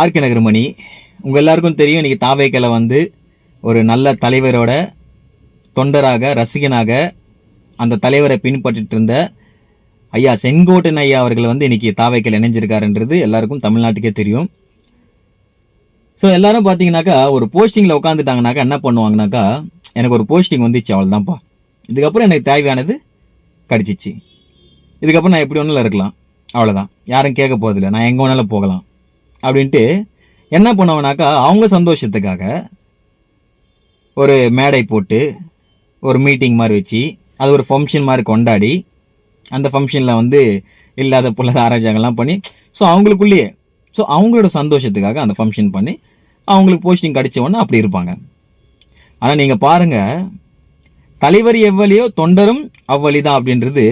RK நகர்மணி. உங்கள் எல்லாருக்கும் தெரியும், இன்னைக்கு தாவேக்கல ஒரு நல்ல தலைவரோட தொண்டராக ரசிகனாக அந்த தலைவரை பின்பற்றிட்டு இருந்த ஐயா செங்கோட்டன் ஐயா அவர்கள் இன்னைக்கு தாவேக்கல் இணைஞ்சிருக்காருன்றது எல்லாருக்கும் தமிழ்நாட்டுக்கே தெரியும். ஸோ எல்லாரும் பார்த்தீங்கன்னாக்கா ஒரு போஸ்டிங்கில் உட்காந்துட்டாங்கனாக்கா என்ன பண்ணுவாங்கனாக்கா, எனக்கு ஒரு போஸ்டிங் வந்துச்சு அவ்வளோதான்ப்பா, இதுக்கப்புறம் எனக்கு தேவையானது கிடச்சிச்சு, இதுக்கப்புறம் நான் எப்படி ஒன்றும் இருக்கலாம், அவ்வளோதான், யாரும் கேட்க போதில்லை, நான் எங்கே வேணாலும் போகலாம் அப்படின்ட்டு என்ன பண்ணுவாங்கனாக்கா அவங்க சந்தோஷத்துக்காக ஒரு மேடை போட்டு ஒரு மீட்டிங் மாதிரி வச்சு அது ஒரு ஃபங்க்ஷன் மாதிரி கொண்டாடி அந்த ஃபங்க்ஷனில் இல்லாத பொல்லாத ஆராய்ச்சிகள்லாம் பண்ணி ஸோ அவங்களுக்குள்ளேயே அவங்களோட சந்தோஷத்துக்காக அந்த ஃபங்க்ஷன் பண்ணி அவங்களுக்கு போஸ்டிங் கிடைச்சவொன்னே அப்படி இருப்பாங்க. ஆனால் நீங்கள் பாருங்கள், தலைவர் எவ்வளியோ தொண்டரும் அவ்வளிதான் அப்படின்றது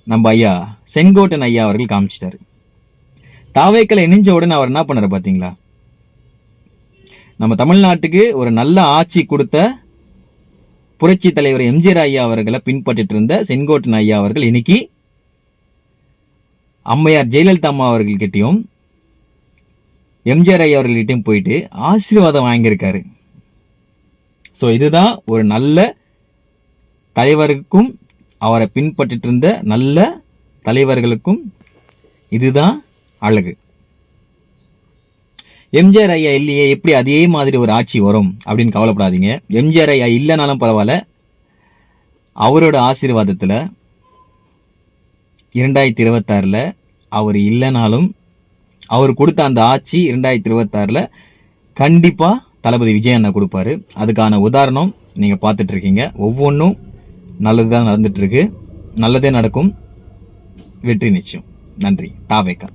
நம்ம ஐயா செங்கோட்டன் ஐயா அவர்கள் காமிச்சிட்டாரு. தாவேக்கல இணைஞ்ச உடனே அவர் என்ன பண்ணாரு பார்த்தீங்களா? நம்ம தமிழ்நாட்டுக்கு ஒரு நல்ல ஆட்சி கொடுத்த புரட்சி தலைவர் எம்ஜிஆர் ஐயா அவர்களை பின்பற்றிட்டு இருந்த செங்கோட்டன் ஐயா அவர்கள் இன்னைக்கு அம்மையார் ஜெயலலிதா அம்மா அவர்கள்கிட்டையும் எம்ஜிஆர் ஐயா அவர்கள்கிட்டையும் போயிட்டு ஆசீர்வாதம் வாங்கியிருக்காரு. ஸோ இதுதான் ஒரு நல்ல தலைவருக்கும் அவரை பின்பற்றிட்டு இருந்த நல்ல தலைவர்களுக்கும் இதுதான் அழகு. எம்ஜிஆர் ஐயா இல்லையே, எப்படி அதே மாதிரி ஒரு ஆட்சி வரும் அப்படின்னு கவலைப்படாதீங்க. எம்ஜிஆர் ஐயா இல்லைனாலும் பரவாயில்ல, அவரோட ஆசீர்வாதத்தில் 2026 அவர் இல்லைனாலும் அவர் கொடுத்த அந்த ஆட்சி 2026 கண்டிப்பாக தளபதி விஜய் அண்ணா கொடுப்பாரு. அதுக்கான உதாரணம் நீங்கள் பார்த்துட்டு இருக்கீங்க. ஒவ்வொன்றும் நல்லதுதான் நடந்துட்டு இருக்கு, நல்லதே நடக்கும், வெற்றி நிச்சயம். நன்றி. தாவேக்கா.